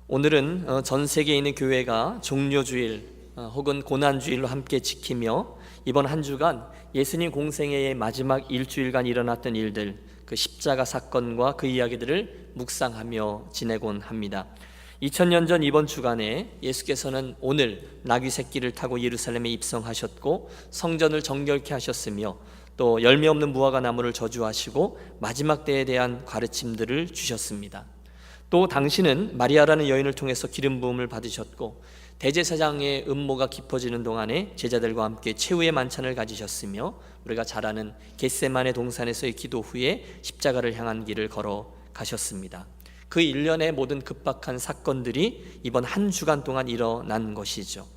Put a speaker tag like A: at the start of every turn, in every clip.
A: 오늘은 전 세계에 있는 교회가 종료주일 혹은 고난주일로 함께 지키며 이번 한 주간 예수님 공생애의 마지막 일주일간 일어났던 일들, 그 십자가 사건과 그 이야기들을 묵상하며 지내곤 합니다. 2000년 전 이번 주간에 예수께서는 오늘 나귀 새끼를 타고 예루살렘에 입성하셨고 성전을 정결케 하셨으며 또 열매 없는 무화과 나무를 저주하시고 마지막 때에 대한 가르침들을 주셨습니다. 또 당신은 마리아라는 여인을 통해서 기름 부음을 받으셨고 대제사장의 음모가 깊어지는 동안에 제자들과 함께 최후의 만찬을 가지셨으며 우리가 잘 아는 겟세마네 동산에서의 기도 후에 십자가를 향한 길을 걸어 가셨습니다. 그 일련의 모든 급박한 사건들이 이번 한 주간 동안 일어난 것이죠.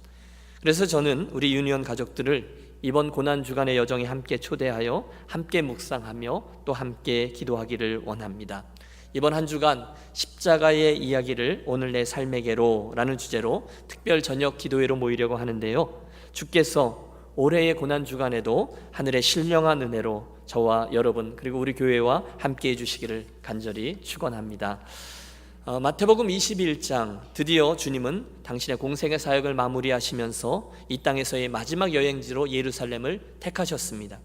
A: 그래서 저는 우리 유니온 가족들을 이번 고난주간의 여정에 함께 초대하여 함께 묵상하며 또 함께 기도하기를 원합니다. 이번 한 주간 십자가의 이야기를 오늘 내 삶에게로 라는 주제로 특별 저녁 기도회로 모이려고 하는데요, 주께서 올해의 고난주간에도 하늘의 신령한 은혜로 저와 여러분 그리고 우리 교회와 함께 해주시기를 간절히 축원합니다. 마태복음 21장, 드디어 주님은 당신의 공생의 사역을 마무리하시면서 이 땅에서의 마지막 여행지로 예루살렘을 택하셨습니다.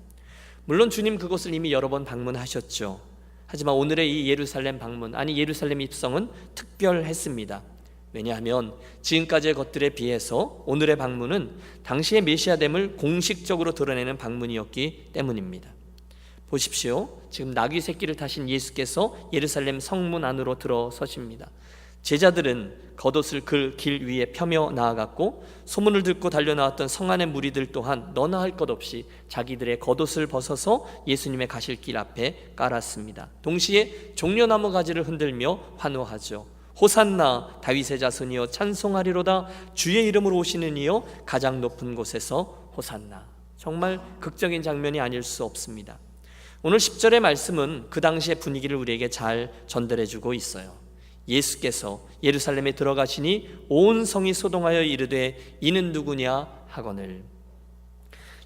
A: 물론 주님 그곳을 이미 여러 번 방문하셨죠. 하지만 오늘의 이 예루살렘 방문, 아니 예루살렘 입성은 특별했습니다. 왜냐하면 지금까지의 것들에 비해서 오늘의 방문은 당시의 메시아됨을 공식적으로 드러내는 방문이었기 때문입니다. 보십시오. 지금 나귀 새끼를 타신 예수께서 예루살렘 성문 안으로 들어서십니다. 제자들은 겉옷을 그 길 위에 펴며 나아갔고 소문을 듣고 달려나왔던 성 안의 무리들 또한 너나 할 것 없이 자기들의 겉옷을 벗어서 예수님의 가실 길 앞에 깔았습니다. 동시에 종려나무 가지를 흔들며 환호하죠. 호산나 다윗의 자손이여 찬송하리로다, 주의 이름으로 오시는 이여 가장 높은 곳에서 호산나. 정말 극적인 장면이 아닐 수 없습니다. 오늘 10절의 말씀은 그 당시의 분위기를 우리에게 잘 전달해주고 있어요. 예수께서 예루살렘에 들어가시니 온 성이 소동하여 이르되 이는 누구냐 하거늘.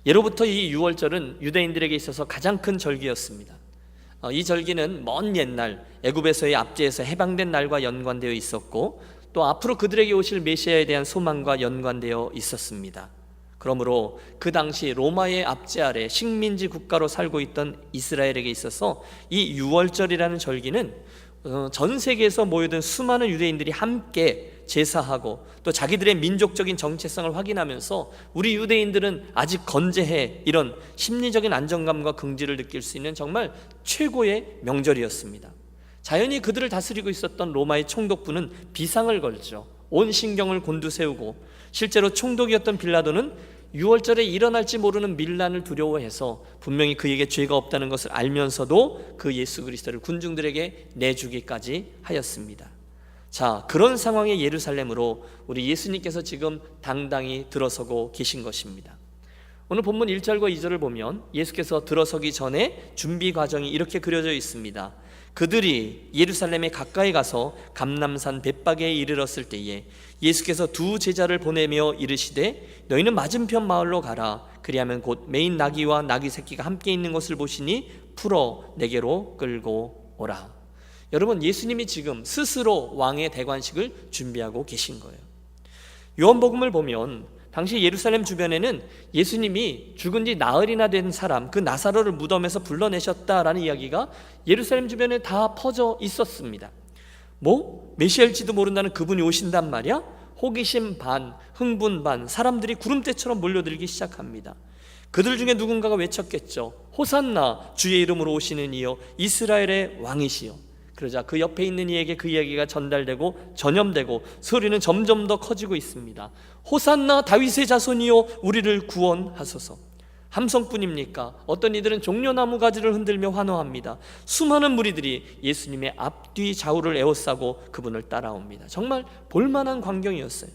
A: 예로부터 이 유월절은 유대인들에게 있어서 가장 큰 절기였습니다. 이 절기는 먼 옛날 애굽에서의 압제에서 해방된 날과 연관되어 있었고 또 앞으로 그들에게 오실 메시아에 대한 소망과 연관되어 있었습니다. 그러므로 그 당시 로마의 압제 아래 식민지 국가로 살고 있던 이스라엘에게 있어서 이 유월절이라는 절기는 전 세계에서 모여든 수많은 유대인들이 함께 제사하고 또 자기들의 민족적인 정체성을 확인하면서 우리 유대인들은 아직 건재해, 이런 심리적인 안정감과 긍지를 느낄 수 있는 정말 최고의 명절이었습니다. 자연히 그들을 다스리고 있었던 로마의 총독부는 비상을 걸죠. 온 신경을 곤두세우고 실제로 총독이었던 빌라도는 6월절에 일어날지 모르는 밀란을 두려워해서 분명히 그에게 죄가 없다는 것을 알면서도 그 예수 그리스도를 군중들에게 내주기까지 하였습니다. 자, 그런 상황의 예루살렘으로 우리 예수님께서 지금 당당히 들어서고 계신 것입니다. 오늘 본문 1절과 2절을 보면 예수께서 들어서기 전에 준비 과정이 이렇게 그려져 있습니다. 그들이 예루살렘에 가까이 가서 감람산 벳박에 이르렀을 때에 예수께서 두 제자를 보내며 이르시되 너희는 맞은편 마을로 가라. 그리하면 곧 매인 나귀와 나귀 새끼가 함께 있는 것을 보시니 풀어 내게로 끌고 오라. 여러분, 예수님이 지금 스스로 왕의 대관식을 준비하고 계신 거예요. 요한복음을 보면 당시 예루살렘 주변에는 예수님이 죽은 지 나흘이나 된 사람, 그 나사로를 무덤에서 불러내셨다라는 이야기가 예루살렘 주변에 다 퍼져 있었습니다. 메시아일지도 모른다는 그분이 오신단 말이야? 호기심 반, 흥분 반, 사람들이 구름대처럼 몰려들기 시작합니다. 그들 중에 누군가가 외쳤겠죠. 호산나, 주의 이름으로 오시는 이여 이스라엘의 왕이시여. 그러자 그 옆에 있는 이에게 그 이야기가 전달되고 전염되고 소리는 점점 더 커지고 있습니다. 호산나 다윗의 자손이여 우리를 구원하소서. 함성뿐입니까? 어떤 이들은 종려나무 가지를 흔들며 환호합니다. 수많은 무리들이 예수님의 앞뒤 좌우를 에워싸고 그분을 따라옵니다. 정말 볼만한 광경이었어요.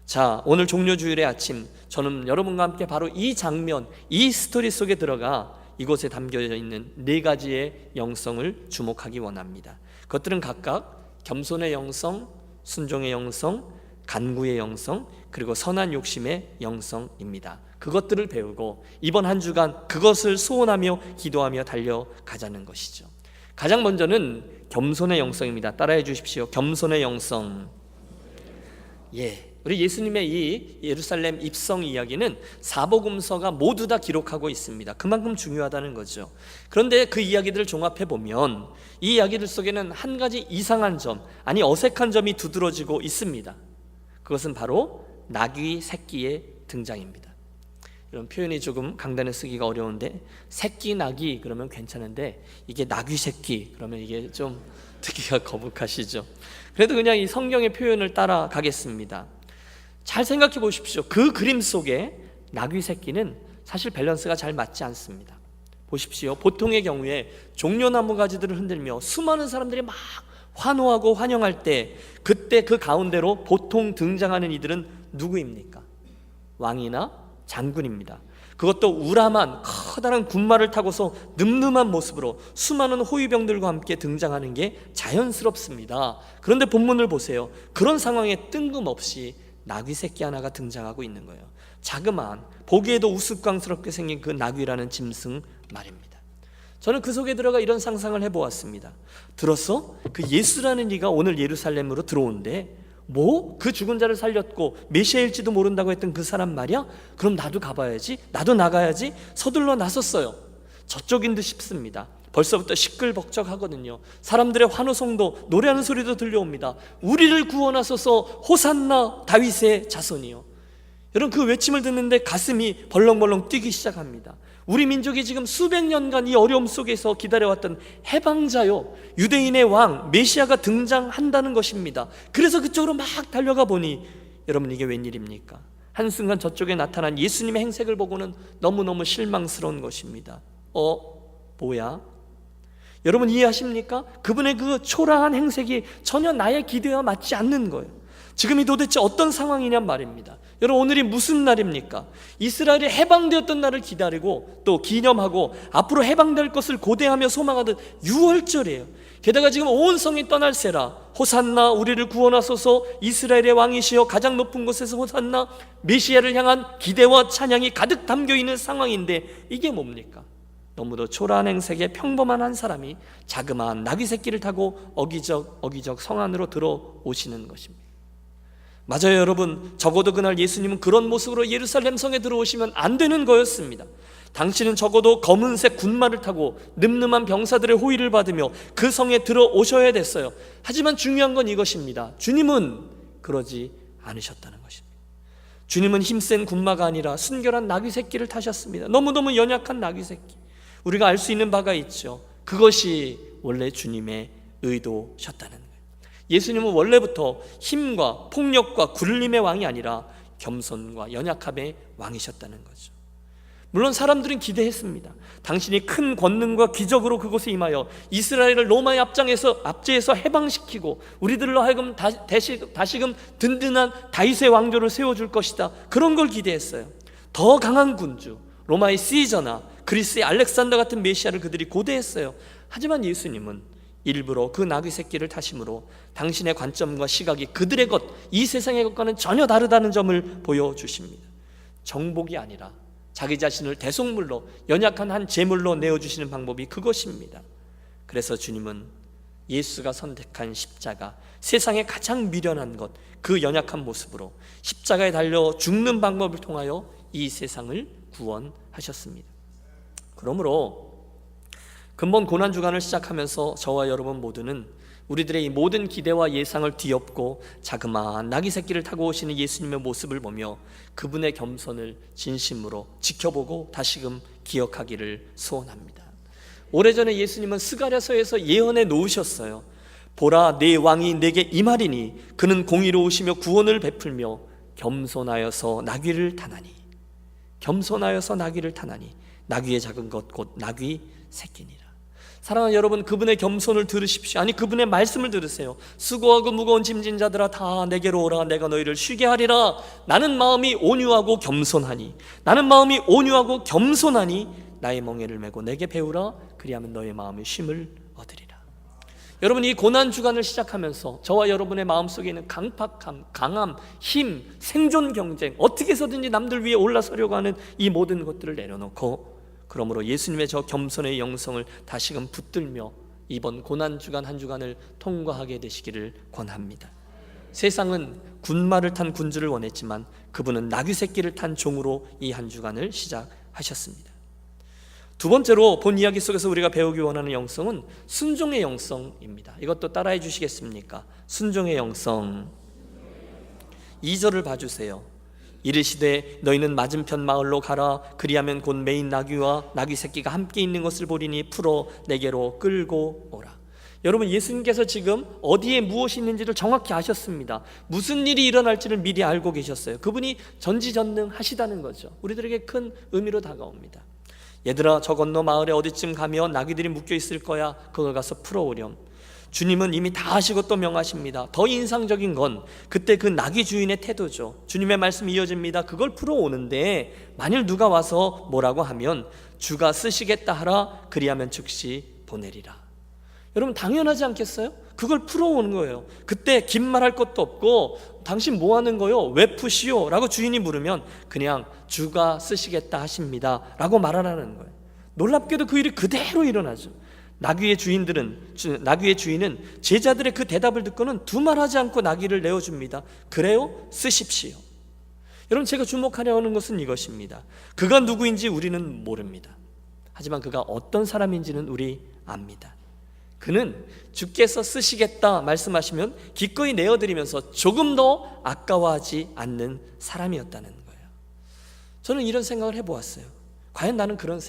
A: 자, 오늘 종료주일의 아침, 저는 여러분과 함께 바로 이 장면, 이 스토리 속에 들어가 이곳에 담겨져 있는 네 가지의 영성을 주목하기 원합니다. 그것들은 각각 겸손의 영성, 순종의 영성, 간구의 영성, 그리고 선한 욕심의 영성입니다. 그것들을 배우고 이번 한 주간 그것을 소원하며 기도하며 달려가자는 것이죠. 가장 먼저는 겸손의 영성입니다. 따라해 주십시오. 겸손의 영성. 우리 예수님의 이 예루살렘 입성 이야기는 사복음서가 모두 다 기록하고 있습니다. 그만큼 중요하다는 거죠. 그런데 그 이야기들을 종합해 보면 이 이야기들 속에는 한 가지 이상한 점, 아니 어색한 점이 두드러지고 있습니다. 그것은 바로 나귀 새끼의 등장입니다. 이런 표현이 조금 강단에 쓰기가 어려운데, 새끼 나귀 그러면 괜찮은데 이게 나귀 새끼 그러면 이게 좀 듣기가 거북하시죠. 그래도 그냥 이 성경의 표현을 따라가겠습니다. 잘 생각해 보십시오. 그 그림 속에 나귀 새끼는 사실 밸런스가 잘 맞지 않습니다. 보십시오. 보통의 경우에 종려나무 가지들을 흔들며 수많은 사람들이 막 환호하고 환영할 때, 그때 그 가운데로 보통 등장하는 이들은 누구입니까? 왕이나 장군입니다. 그것도 우람한 커다란 군마를 타고서 늠름한 모습으로 수많은 호위병들과 함께 등장하는 게 자연스럽습니다. 그런데 본문을 보세요. 그런 상황에 뜬금없이 나귀 새끼 하나가 등장하고 있는 거예요. 자그마한, 보기에도 우스꽝스럽게 생긴 그 나귀라는 짐승 말입니다. 저는 그 속에 들어가 이런 상상을 해보았습니다. 들었어? 그 예수라는 이가 오늘 예루살렘으로 들어온대. 뭐? 그 죽은 자를 살렸고 메시아일지도 모른다고 했던 그 사람 말이야? 그럼 나도 가봐야지, 나도 나가야지. 서둘러 나섰어요. 저쪽인 듯 싶습니다. 벌써부터 시끌벅적하거든요. 사람들의 환호성도, 노래하는 소리도 들려옵니다. 우리를 구원하소서, 호산나 다윗의 자손이요. 여러분, 그 외침을 듣는데 가슴이 벌렁벌렁 뛰기 시작합니다. 우리 민족이 지금 수백 년간 이 어려움 속에서 기다려왔던 해방자요, 유대인의 왕 메시아가 등장한다는 것입니다. 그래서 그쪽으로 막 달려가 보니, 여러분, 이게 웬일입니까? 한순간 저쪽에 나타난 예수님의 행색을 보고는 너무너무 실망스러운 것입니다. 뭐야? 여러분 이해하십니까? 그분의 그 초라한 행색이 전혀 나의 기대와 맞지 않는 거예요. 지금이 도대체 어떤 상황이냔 말입니다. 여러분, 오늘이 무슨 날입니까? 이스라엘이 해방되었던 날을 기다리고 또 기념하고 앞으로 해방될 것을 고대하며 소망하던 6월절이에요. 게다가 지금 온 성이 떠날세라, 호산나 우리를 구원하소서, 이스라엘의 왕이시여 가장 높은 곳에서 호산나, 메시아를 향한 기대와 찬양이 가득 담겨있는 상황인데 이게 뭡니까? 너무도 초라한 행색의 평범한 한 사람이 자그마한 나귀 새끼를 타고 어기적 성 안으로 들어오시는 것입니다. 맞아요, 여러분. 적어도 그날 예수님은 그런 모습으로 예루살렘 성에 들어오시면 안 되는 거였습니다. 당신은 적어도 검은색 군마를 타고 늠름한 병사들의 호위를 받으며 그 성에 들어오셔야 됐어요. 하지만 중요한 건 이것입니다. 주님은 그러지 않으셨다는 것입니다. 주님은 힘센 군마가 아니라 순결한 나귀 새끼를 타셨습니다. 너무너무 연약한 나귀 새끼. 우리가 알 수 있는 바가 있죠. 그것이 원래 주님의 의도셨다는 거예요. 예수님은 원래부터 힘과 폭력과 굴림의 왕이 아니라 겸손과 연약함의 왕이셨다는 거죠. 물론 사람들은 기대했습니다. 당신이 큰 권능과 기적으로 그곳에 임하여 이스라엘을 로마의 압제에서 해방시키고 우리들로 하여금 다시금 든든한 다윗의 왕조를 세워줄 것이다. 그런 걸 기대했어요. 더 강한 군주, 로마의 시저나 그리스의 알렉산더 같은 메시아를 그들이 고대했어요. 하지만 예수님은 일부러 그 나귀 새끼를 타심으로 당신의 관점과 시각이 그들의 것, 이 세상의 것과는 전혀 다르다는 점을 보여주십니다. 정복이 아니라 자기 자신을 대속물로, 연약한 한 제물로 내어주시는 방법이 그것입니다. 그래서 주님은 예수가 선택한 십자가, 세상의 가장 미련한 것, 그 연약한 모습으로 십자가에 달려 죽는 방법을 통하여 이 세상을 구원하셨습니다. 그러므로 근본 고난주간을 시작하면서 저와 여러분 모두는 우리들의 이 모든 기대와 예상을 뒤엎고 자그마한 나귀 새끼를 타고 오시는 예수님의 모습을 보며 그분의 겸손을 진심으로 지켜보고 다시금 기억하기를 소원합니다. 오래전에 예수님은 스가랴서에서 예언해 놓으셨어요. 보라, 내 왕이 내게 임하리니 그는 공의로우시며 구원을 베풀며 겸손하여서 나귀를 타나니, 겸손하여서 나귀를 타나니, 나귀의 작은 것 곧 나귀 새끼니라. 사랑하는 여러분, 그분의 겸손을 들으십시오. 아니, 그분의 말씀을 들으세요. 수고하고 무거운 짐진 자들아 다 내게로 오라, 내가 너희를 쉬게 하리라. 나는 마음이 온유하고 겸손하니, 나는 마음이 온유하고 겸손하니 나의 멍에를 메고 내게 배우라. 그리하면 너의 마음의 쉼을 얻으리라. 여러분, 이 고난주간을 시작하면서 저와 여러분의 마음속에 있는 강팍함, 강함, 힘, 생존 경쟁, 어떻게 해서든지 남들 위에 올라서려고 하는 이 모든 것들을 내려놓고, 그러므로 예수님의 저 겸손의 영성을 다시금 붙들며 이번 고난주간 한 주간을 통과하게 되시기를 권합니다. 세상은 군마를 탄 군주를 원했지만 그분은 나귀 새끼를 탄 종으로 이 한 주간을 시작하셨습니다. 두 번째로 본 이야기 속에서 우리가 배우기 원하는 영성은 순종의 영성입니다. 이것도 따라해 주시겠습니까? 순종의 영성. 2절을 봐주세요. 이르시되 너희는 맞은편 마을로 가라. 그리하면 곧 매인 나귀와 나귀 새끼가 함께 있는 것을 보리니 풀어 내게로 끌고 오라. 여러분, 예수님께서 지금 어디에 무엇이 있는지를 정확히 아셨습니다. 무슨 일이 일어날지를 미리 알고 계셨어요. 그분이 전지전능하시다는 거죠. 우리들에게 큰 의미로 다가옵니다. 얘들아, 저 건너 마을에 어디쯤 가면 나귀들이 묶여 있을 거야. 그걸 가서 풀어오렴. 주님은 이미 다 하시고 또 명하십니다. 더 인상적인 건 그때 그 나귀 주인의 태도죠. 주님의 말씀이 이어집니다. 그걸 풀어오는데 만일 누가 와서 뭐라고 하면 주가 쓰시겠다 하라. 그리하면 즉시 보내리라. 여러분, 당연하지 않겠어요? 그걸 풀어오는 거예요. 그때 긴 말할 것도 없고 당신 뭐 하는 거요? 왜 푸시오? 라고 주인이 물으면 그냥 주가 쓰시겠다 하십니다 라고 말하라는 거예요. 놀랍게도 그 일이 그대로 일어나죠. 나귀의 주인은 제자들의 그 대답을 듣고는 두말하지 않고 나귀를 내어줍니다. 그래요? 쓰십시오. 여러분, 제가 주목하려는 것은 이것입니다. 그가 누구인지 우리는 모릅니다. 하지만 그가 어떤 사람인지는 우리 압니다. 그는 주께서 쓰시겠다 말씀하시면 기꺼이 내어드리면서 조금 더 아까워하지 않는 사람이었다는 거예요. 저는 이런 생각을 해보았어요. 과연 나는 그런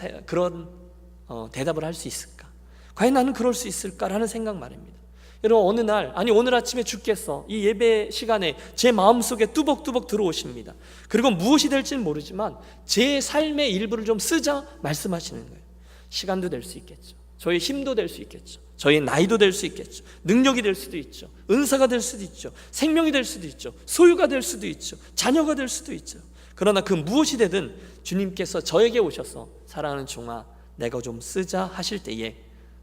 A: 대답을 할 수 있을까? 과연 나는 그럴 수 있을까라는 생각 말입니다. 여러분, 어느 날, 오늘 아침에 주께서 이 예배 시간에 제 마음속에 뚜벅뚜벅 들어오십니다. 그리고 무엇이 될지는 모르지만 제 삶의 일부를 좀 쓰자 말씀하시는 거예요. 시간도 될 수 있겠죠. 저희 힘도 될 수 있겠죠. 저희 나이도 될 수 있겠죠. 능력이 될 수도 있죠. 은사가 될 수도 있죠. 생명이 될 수도 있죠. 소유가 될 수도 있죠. 자녀가 될 수도 있죠. 그러나 그 무엇이 되든 주님께서 저에게 오셔서 사랑하는 종아, 내가 좀 쓰자 하실 때에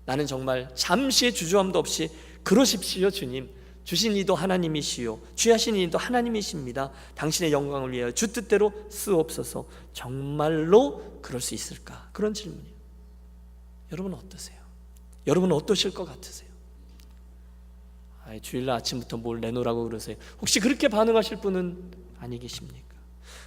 A: 나는 정말 잠시의 주저함도 없이 그러십시오 주님, 주신 이도 하나님이시요 취하신 이도 하나님이십니다. 당신의 영광을 위하여 주 뜻대로 쓰옵소서. 정말로 그럴 수 있을까? 그런 질문이에요. 여러분은 어떠세요? 여러분은 어떠실 것 같으세요? 주일날 아침부터 뭘 내놓으라고 그러세요. 혹시 그렇게 반응하실 분은 아니 계십니까?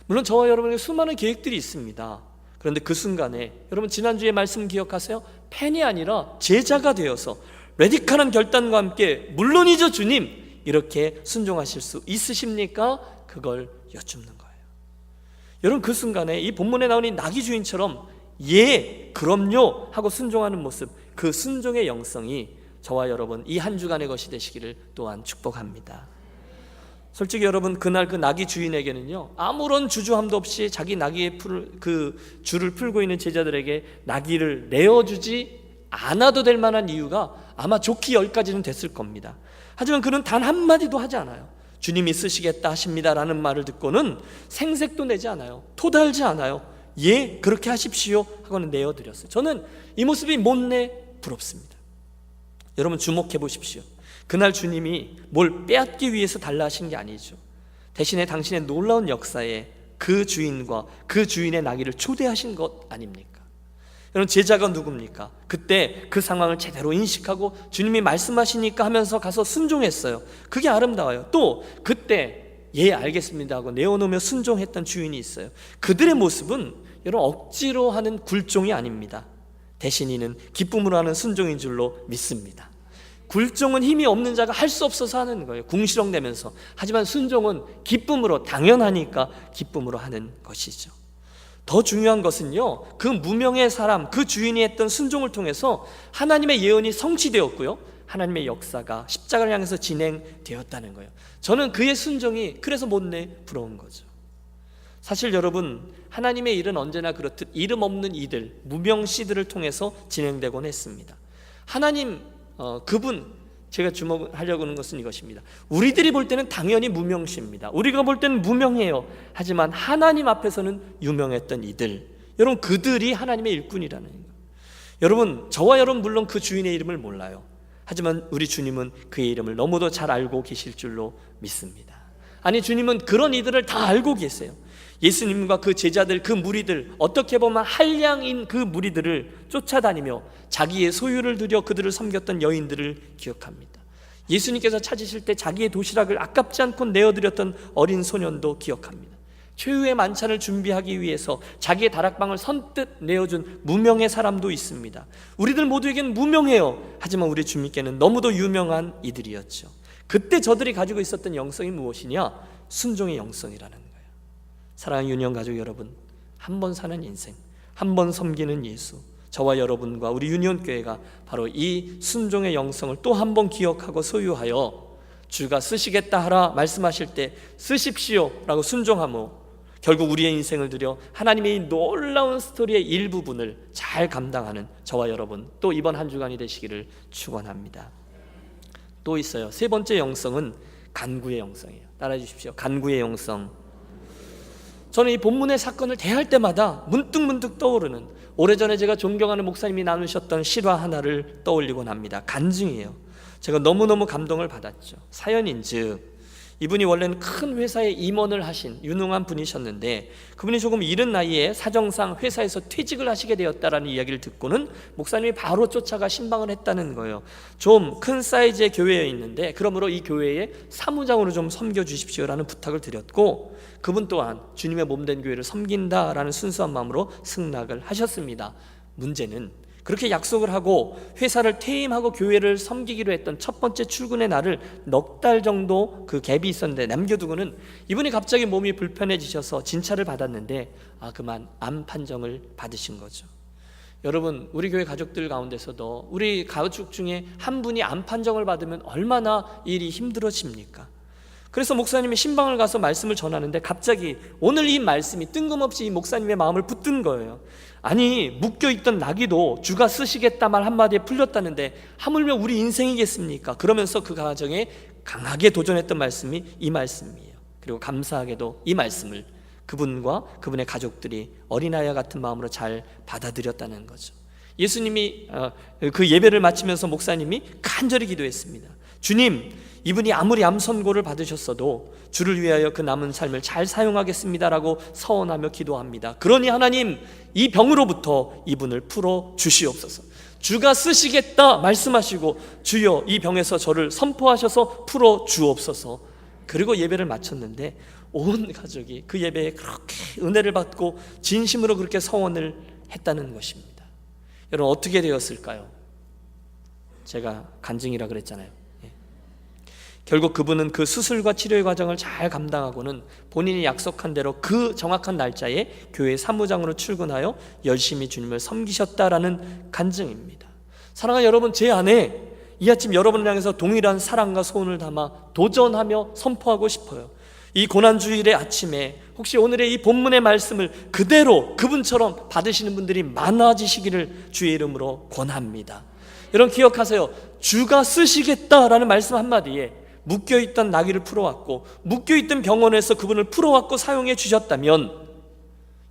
A: 물론 저와 여러분에게 수많은 계획들이 있습니다. 그런데 그 순간에 여러분, 지난주에 말씀 기억하세요? 팬이 아니라 제자가 되어서 레디컬한 결단과 함께 물론이죠 주님, 이렇게 순종하실 수 있으십니까? 그걸 여쭙는 거예요. 여러분, 그 순간에 이 본문에 나오는 나귀 주인처럼 예, 그럼요 하고 순종하는 모습, 그 순종의 영성이 저와 여러분 이 한 주간의 것이 되시기를 또한 축복합니다. 솔직히 여러분, 그날 그 나귀 주인에게는요, 아무런 주저함도 없이 자기 나귀의 그 줄을 풀고 있는 제자들에게 나귀를 내어주지 않아도 될 만한 이유가 아마 좋기 10가지는 됐을 겁니다. 하지만 그는 단 한마디도 하지 않아요. 주님이 쓰시겠다 하십니다라는 말을 듣고는 생색도 내지 않아요. 토달지 않아요. 예, 그렇게 하십시오 하고는 내어드렸어요. 저는 이 모습이 못내 부럽습니다. 여러분, 주목해 보십시오. 그날 주님이 뭘 빼앗기 위해서 달라 하신 게 아니죠. 대신에 당신의 놀라운 역사에 그 주인과 그 주인의 나귀를 초대하신 것 아닙니까? 여러분, 제자가 누굽니까? 그때 그 상황을 제대로 인식하고 주님이 말씀하시니까 하면서 가서 순종했어요. 그게 아름다워요. 또 그때 예, 알겠습니다 하고 내어놓으며 순종했던 주인이 있어요. 그들의 모습은 여러분, 억지로 하는 굴종이 아닙니다. 대신 이는 기쁨으로 하는 순종인 줄로 믿습니다. 굴종은 힘이 없는 자가 할 수 없어서 하는 거예요. 궁시렁대면서. 하지만 순종은 기쁨으로, 당연하니까 기쁨으로 하는 것이죠. 더 중요한 것은요, 그 무명의 사람, 그 주인이 했던 순종을 통해서 하나님의 예언이 성취되었고요, 하나님의 역사가 십자가를 향해서 진행되었다는 거예요. 저는 그의 순종이 그래서 못내 부러운 거죠. 사실 여러분, 하나님의 일은 언제나 그렇듯 이름 없는 이들, 무명씨들을 통해서 진행되곤 했습니다. 하나님, 그분, 제가 주목하려고 하는 것은 이것입니다. 우리들이 볼 때는 당연히 무명씨입니다. 우리가 볼 때는 무명해요. 하지만 하나님 앞에서는 유명했던 이들, 여러분, 그들이 하나님의 일꾼이라는 거예요. 여러분, 저와 여러분 물론 그 주인의 이름을 몰라요. 하지만 우리 주님은 그의 이름을 너무도 잘 알고 계실 줄로 믿습니다. 아니, 주님은 그런 이들을 다 알고 계세요. 예수님과 그 제자들, 그 무리들, 어떻게 보면 한량인 그 무리들을 쫓아다니며 자기의 소유를 들여 그들을 섬겼던 여인들을 기억합니다. 예수님께서 찾으실 때 자기의 도시락을 아깝지 않고 내어드렸던 어린 소년도 기억합니다. 최후의 만찬을 준비하기 위해서 자기의 다락방을 선뜻 내어준 무명의 사람도 있습니다. 우리들 모두에겐 무명해요. 하지만 우리 주님께는 너무도 유명한 이들이었죠. 그때 저들이 가지고 있었던 영성이 무엇이냐? 순종의 영성이라는 거예요. 사랑하는 유년 가족 여러분, 한 번 사는 인생, 한 번 섬기는 예수, 저와 여러분과 우리 유니온교회가 바로 이 순종의 영성을 또 한 번 기억하고 소유하여 주가 쓰시겠다 하라 말씀하실 때 쓰십시오 라고 순종하며 결국 우리의 인생을 들여 하나님의 이 놀라운 스토리의 일부분을 잘 감당하는 저와 여러분, 또 이번 한 주간이 되시기를 축원합니다. 또 있어요. 세 번째 영성은 간구의 영성이에요. 따라해 주십시오. 간구의 영성. 저는 이 본문의 사건을 대할 때마다 문득문득 떠오르는, 오래전에 제가 존경하는 목사님이 나누셨던 실화 하나를 떠올리곤 합니다. 간증이에요. 제가 너무너무 감동을 받았죠. 사연인즉 이분이 원래는 큰 회사에 임원을 하신 유능한 분이셨는데, 그분이 조금 이른 나이에 사정상 회사에서 퇴직을 하시게 되었다라는 이야기를 듣고는 목사님이 바로 쫓아가 신방을 했다는 거예요. 좀 큰 사이즈의 교회에 있는데 그러므로 이 교회에 사무장으로 좀 섬겨주십시오라는 부탁을 드렸고, 그분 또한 주님의 몸된 교회를 섬긴다라는 순수한 마음으로 승낙을 하셨습니다. 문제는 그렇게 약속을 하고 회사를 퇴임하고 교회를 섬기기로 했던 첫 번째 출근의 날을 넉 달 정도 그 갭이 있었는데 남겨두고는 이분이 갑자기 몸이 불편해지셔서 진찰을 받았는데 그만 암 판정을 받으신 거죠. 여러분, 우리 교회 가족들 가운데서도 우리 가족 중에 한 분이 암 판정을 받으면 얼마나 일이 힘들어집니까? 그래서 목사님이 신방을 가서 말씀을 전하는데 갑자기 오늘 이 말씀이 뜬금없이 이 목사님의 마음을 붙든 거예요. 아니, 묶여있던 나귀도 주가 쓰시겠다 말 한마디에 풀렸다는데 하물며 우리 인생이겠습니까? 그러면서 그 가정에 강하게 도전했던 말씀이 이 말씀이에요. 그리고 감사하게도 이 말씀을 그분과 그분의 가족들이 어린아이와 같은 마음으로 잘 받아들였다는 거죠. 예수님이 그 예배를 마치면서 목사님이 간절히 기도했습니다. 주님, 이분이 아무리 암 선고를 받으셨어도 주를 위하여 그 남은 삶을 잘 사용하겠습니다라고 서원하며 기도합니다. 그러니 하나님, 이 병으로부터 이분을 풀어 주시옵소서. 주가 쓰시겠다 말씀하시고 주여 이 병에서 저를 선포하셔서 풀어 주옵소서. 그리고 예배를 마쳤는데 온 가족이 그 예배에 그렇게 은혜를 받고 진심으로 그렇게 서원을 했다는 것입니다. 여러분, 어떻게 되었을까요? 제가 간증이라 그랬잖아요. 결국 그분은 그 수술과 치료의 과정을 잘 감당하고는 본인이 약속한 대로 그 정확한 날짜에 교회 사무장으로 출근하여 열심히 주님을 섬기셨다라는 간증입니다. 사랑하는 여러분, 제 안에 이 아침 여러분을 향해서 동일한 사랑과 소원을 담아 도전하며 선포하고 싶어요. 이 고난주일의 아침에 혹시 오늘의 이 본문의 말씀을 그대로 그분처럼 받으시는 분들이 많아지시기를 주의 이름으로 권합니다. 여러분, 기억하세요. 주가 쓰시겠다라는 말씀 한마디에 묶여있던 나귀를 풀어왔고 묶여있던 병원에서 그분을 풀어왔고 사용해 주셨다면,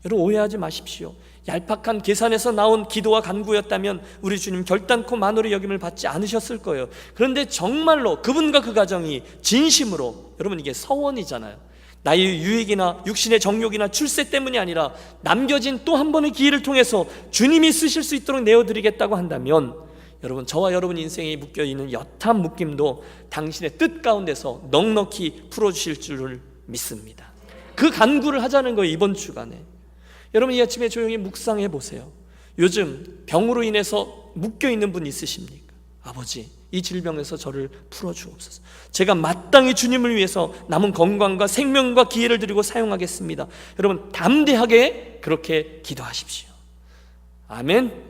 A: 여러분 오해하지 마십시오. 얄팍한 계산에서 나온 기도와 간구였다면 우리 주님 결단코 만홀의 여김을 받지 않으셨을 거예요. 그런데 정말로 그분과 그 가정이 진심으로, 여러분 이게 서원이잖아요. 나의 유익이나 육신의 정욕이나 출세 때문이 아니라 남겨진 또 한 번의 기회를 통해서 주님이 쓰실 수 있도록 내어드리겠다고 한다면, 여러분 저와 여러분 인생에 묶여있는 여탄 묶임도 당신의 뜻 가운데서 넉넉히 풀어주실 줄을 믿습니다. 그 간구를 하자는 거예요. 이번 주간에 여러분 이 아침에 조용히 묵상해 보세요. 요즘 병으로 인해서 묶여있는 분 있으십니까? 아버지, 이 질병에서 저를 풀어주옵소서. 제가 마땅히 주님을 위해서 남은 건강과 생명과 기회를 드리고 사용하겠습니다. 여러분 담대하게 그렇게 기도하십시오. 아멘.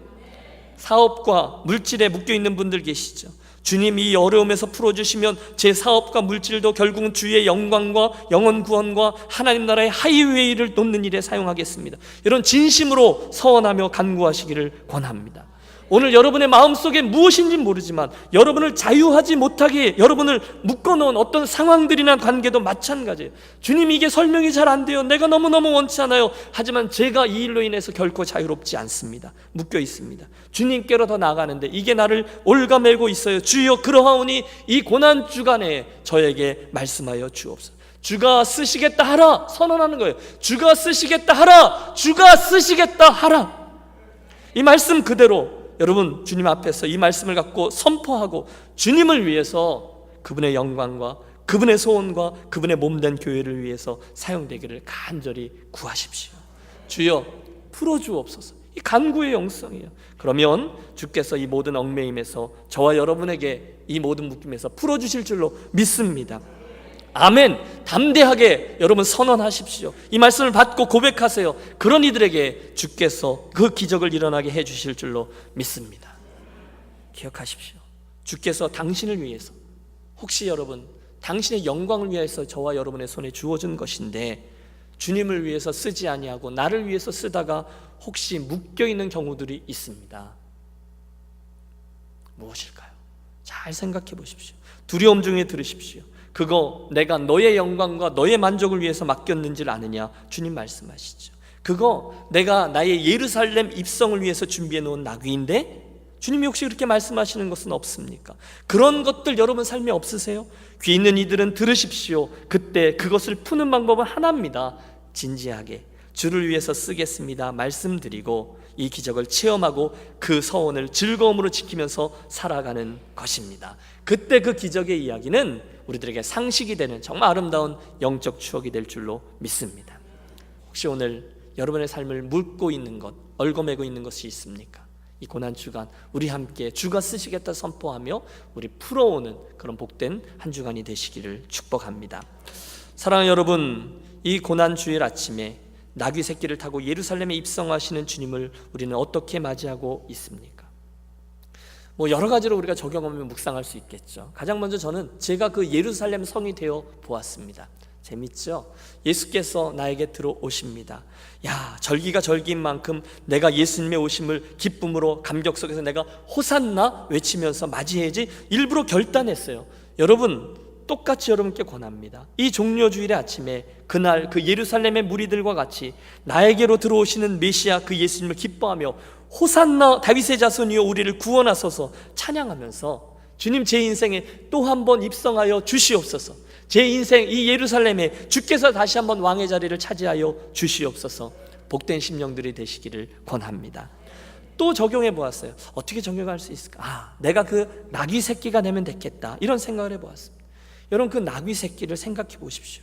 A: 사업과 물질에 묶여있는 분들 계시죠? 주님 이 어려움에서 풀어주시면 제 사업과 물질도 결국은 주의 영광과 영원 구원과 하나님 나라의 하이웨이를 돕는 일에 사용하겠습니다. 여러분 진심으로 서원하며 간구하시기를 권합니다. 오늘 여러분의 마음속에 무엇인지 모르지만 여러분을 자유하지 못하게 여러분을 묶어놓은 어떤 상황들이나 관계도 마찬가지예요. 주님 이게 설명이 잘 안 돼요. 내가 너무너무 원치 않아요. 하지만 제가 이 일로 인해서 결코 자유롭지 않습니다. 묶여 있습니다. 주님께로 더 나아가는데 이게 나를 올가매고 있어요. 주여 그러하오니 이 고난 주간에 저에게 말씀하여 주옵소서. 주가 쓰시겠다 하라 선언하는 거예요. 주가 쓰시겠다 하라. 주가 쓰시겠다 하라. 이 말씀 그대로 여러분 주님 앞에서 이 말씀을 갖고 선포하고 주님을 위해서 그분의 영광과 그분의 소원과 그분의 몸된 교회를 위해서 사용되기를 간절히 구하십시오. 주여 풀어주옵소서. 이 간구의 영성이에요. 그러면 주께서 이 모든 얽매임에서 저와 여러분에게 이 모든 묶임에서 풀어주실 줄로 믿습니다. 아멘. 담대하게 여러분 선언하십시오. 이 말씀을 받고 고백하세요. 그런 이들에게 주께서 그 기적을 일어나게 해주실 줄로 믿습니다. 기억하십시오. 주께서 당신을 위해서, 혹시 여러분 당신의 영광을 위해서 저와 여러분의 손에 주어진 것인데 주님을 위해서 쓰지 아니하고 나를 위해서 쓰다가 혹시 묶여있는 경우들이 있습니다. 무엇일까요? 잘 생각해 보십시오. 두려움 중에 들으십시오. 그거 내가 너의 영광과 너의 만족을 위해서 맡겼는지를 아느냐? 주님 말씀하시죠. 그거 내가 나의 예루살렘 입성을 위해서 준비해 놓은 나귀인데 주님이 혹시 그렇게 말씀하시는 것은 없습니까? 그런 것들 여러분 삶에 없으세요? 귀 있는 이들은 들으십시오. 그때 그것을 푸는 방법은 하나입니다. 진지하게 주를 위해서 쓰겠습니다 말씀드리고 이 기적을 체험하고 그 서원을 즐거움으로 지키면서 살아가는 것입니다. 그때 그 기적의 이야기는 우리들에게 상식이 되는 정말 아름다운 영적 추억이 될 줄로 믿습니다. 혹시 오늘 여러분의 삶을 묶고 있는 것, 얽어매고 있는 것이 있습니까? 이 고난주간 우리 함께 주가 쓰시겠다 선포하며 우리 풀어오는 그런 복된 한 주간이 되시기를 축복합니다. 사랑하는 여러분, 이 고난주일 아침에 나귀 새끼를 타고 예루살렘에 입성하시는 주님을 우리는 어떻게 맞이하고 있습니까? 여러 가지로 우리가 적용하면 묵상할 수 있겠죠. 가장 먼저 저는 제가 그 예루살렘 성이 되어 보았습니다. 재밌죠? 예수께서 나에게 들어오십니다. 야, 절기가 절기인 만큼 내가 예수님의 오심을 기쁨으로 감격 속에서 내가 호산나 외치면서 맞이해야지 일부러 결단했어요. 여러분, 똑같이 여러분께 권합니다. 이 종려주일의 아침에 그날 그 예루살렘의 무리들과 같이 나에게로 들어오시는 메시아 그 예수님을 기뻐하며 호산나 다윗의 자손이여 우리를 구원하소서 찬양하면서 주님 제 인생에 또 한 번 입성하여 주시옵소서. 제 인생 이 예루살렘에 주께서 다시 한번 왕의 자리를 차지하여 주시옵소서. 복된 심령들이 되시기를 권합니다. 또 적용해 보았어요. 어떻게 적용할 수 있을까? 내가 그 나귀 새끼가 되면 됐겠다, 이런 생각을 해보았습니다. 여러분, 그 나귀 새끼를 생각해 보십시오.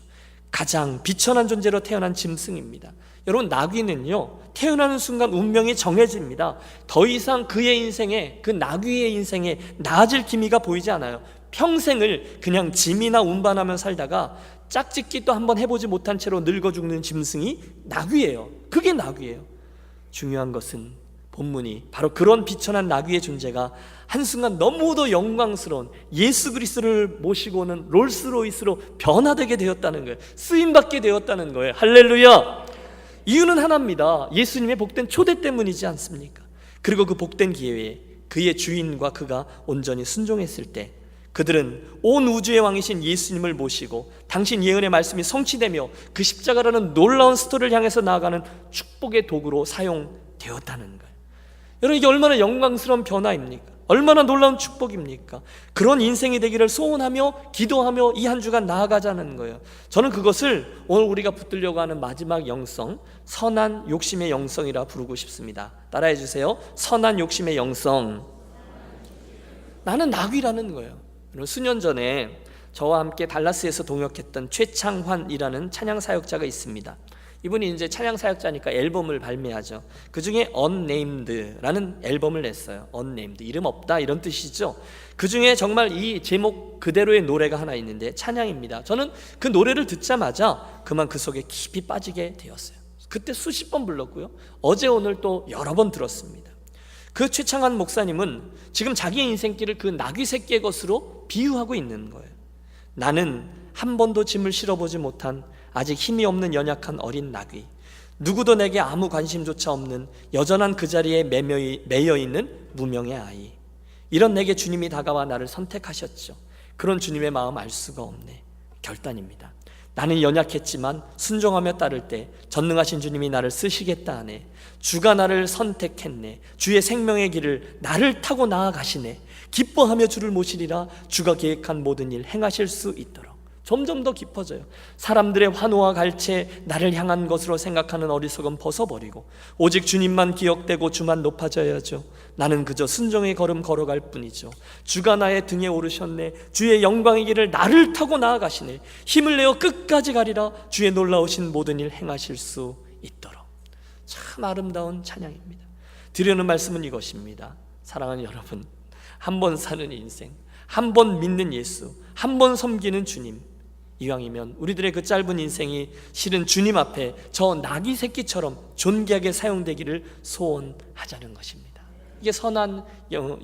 A: 가장 비천한 존재로 태어난 짐승입니다. 여러분, 나귀는요 태어나는 순간 운명이 정해집니다. 더 이상 그의 인생에, 그 나귀의 인생에 나아질 기미가 보이지 않아요. 평생을 그냥 짐이나 운반하며 살다가 짝짓기도 한번 해보지 못한 채로 늙어 죽는 짐승이 나귀예요. 그게 나귀예요. 중요한 것은 본문이 바로 그런 비천한 나귀의 존재가 한순간 너무도 영광스러운 예수 그리스도를 모시고 오는 롤스로이스로 변화되게 되었다는 거예요. 쓰임받게 되었다는 거예요. 할렐루야. 이유는 하나입니다. 예수님의 복된 초대 때문이지 않습니까? 그리고 그 복된 기회에 그의 주인과 그가 온전히 순종했을 때 그들은 온 우주의 왕이신 예수님을 모시고 당신 예언의 말씀이 성취되며 그 십자가라는 놀라운 스토리를 향해서 나아가는 축복의 도구로 사용되었다는 거예요. 여러분, 이게 얼마나 영광스러운 변화입니까? 얼마나 놀라운 축복입니까? 그런 인생이 되기를 소원하며 기도하며 이 한 주간 나아가자는 거예요. 저는 그것을 오늘 우리가 붙들려고 하는 마지막 영성, 선한 욕심의 영성이라 부르고 싶습니다. 따라해 주세요. 선한 욕심의 영성. 나는 나귀라는 거예요. 수년 전에 저와 함께 달라스에서 동역했던 최창환이라는 찬양 사역자가 있습니다. 이분이 이제 찬양 사역자니까 앨범을 발매하죠. 그 중에 Unnamed라는 앨범을 냈어요. Unnamed, 이름 없다, 이런 뜻이죠. 그 중에 정말 이 제목 그대로의 노래가 하나 있는데 찬양입니다. 저는 그 노래를 듣자마자 그만 그 속에 깊이 빠지게 되었어요. 그때 수십 번 불렀고요. 어제 오늘 또 여러 번 들었습니다. 그 최창환 목사님은 지금 자기의 인생길을 그 나귀 새끼의 것으로 비유하고 있는 거예요. 나는 한 번도 짐을 실어보지 못한 아직 힘이 없는 연약한 어린 나귀, 누구도 내게 아무 관심조차 없는 여전한 그 자리에 매여 있는 무명의 아이. 이런 내게 주님이 다가와 나를 선택하셨죠. 그런 주님의 마음 알 수가 없네. 결단입니다. 나는 연약했지만 순종하며 따를 때 전능하신 주님이 나를 쓰시겠다 하네. 주가 나를 선택했네. 주의 생명의 길을 나를 타고 나아가시네. 기뻐하며 주를 모시리라. 주가 계획한 모든 일 행하실 수 있도록 점점 더 깊어져요. 사람들의 환호와 갈채, 나를 향한 것으로 생각하는 어리석음 벗어버리고 오직 주님만 기억되고 주만 높아져야죠. 나는 그저 순종의 걸음 걸어갈 뿐이죠. 주가 나의 등에 오르셨네. 주의 영광의 길을 나를 타고 나아가시네. 힘을 내어 끝까지 가리라. 주의 놀라우신 모든 일 행하실 수 있도록. 참 아름다운 찬양입니다. 드리는 말씀은 이것입니다. 사랑하는 여러분, 한 번 사는 인생, 한 번 믿는 예수, 한 번 섬기는 주님, 이왕이면 우리들의 그 짧은 인생이 실은 주님 앞에 저 나귀 새끼처럼 존귀하게 사용되기를 소원하자는 것입니다. 이게 선한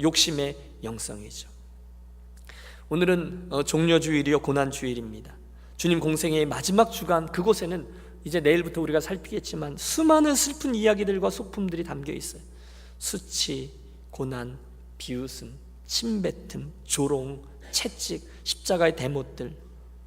A: 욕심의 영성이죠. 오늘은 종려주일이요 고난주일입니다. 주님 공생애의 마지막 주간, 그곳에는 이제 내일부터 우리가 살피겠지만 수많은 슬픈 이야기들과 소품들이 담겨 있어요. 수치, 고난, 비웃음, 침뱉음, 조롱, 채찍, 십자가의 대못들.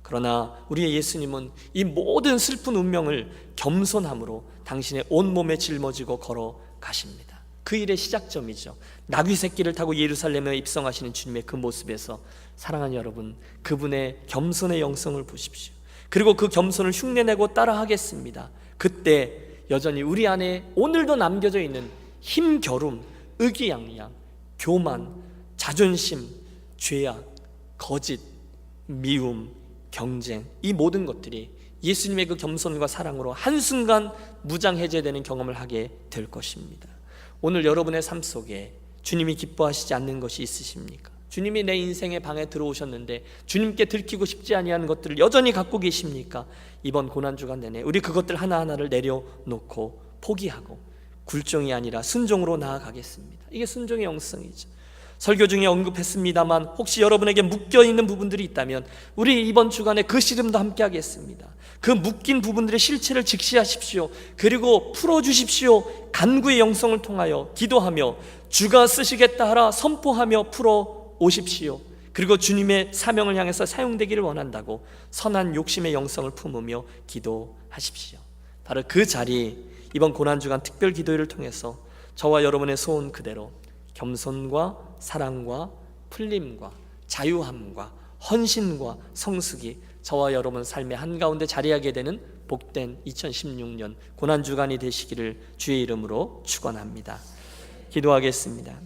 A: 그러나 우리의 예수님은 이 모든 슬픈 운명을 겸손함으로 당신의 온몸에 짊어지고 걸어가십니다. 그 일의 시작점이죠. 나귀 새끼를 타고 예루살렘에 입성하시는 주님의 그 모습에서 사랑하는 여러분, 그분의 겸손의 영성을 보십시오. 그리고 그 겸손을 흉내내고 따라하겠습니다. 그때 여전히 우리 안에 오늘도 남겨져 있는 힘겨름, 의기양양, 교만, 자존심, 죄악, 거짓, 미움, 경쟁, 이 모든 것들이 예수님의 그 겸손과 사랑으로 한순간 무장해제되는 경험을 하게 될 것입니다. 오늘 여러분의 삶 속에 주님이 기뻐하시지 않는 것이 있으십니까? 주님이 내 인생의 방에 들어오셨는데 주님께 들키고 싶지 아니하는 것들을 여전히 갖고 계십니까? 이번 고난주간 내내 우리 그것들 하나하나를 내려놓고 포기하고 굴종이 아니라 순종으로 나아가겠습니다. 이게 순종의 영성이죠. 설교 중에 언급했습니다만 혹시 여러분에게 묶여있는 부분들이 있다면 우리 이번 주간에 그 씨름도 함께 하겠습니다. 그 묶인 부분들의 실체를 직시하십시오. 그리고 풀어주십시오. 간구의 영성을 통하여 기도하며 주가 쓰시겠다 하라 선포하며 풀어오십시오. 그리고 주님의 사명을 향해서 사용되기를 원한다고 선한 욕심의 영성을 품으며 기도하십시오. 바로 그 자리, 이번 고난주간 특별 기도회를 통해서 저와 여러분의 소원 그대로 겸손과 사랑과 풀림과 자유함과 헌신과 성숙이 저와 여러분 삶의 한가운데 자리하게 되는 복된 2016년 고난주간이 되시기를 주의 이름으로 축원합니다. 기도하겠습니다.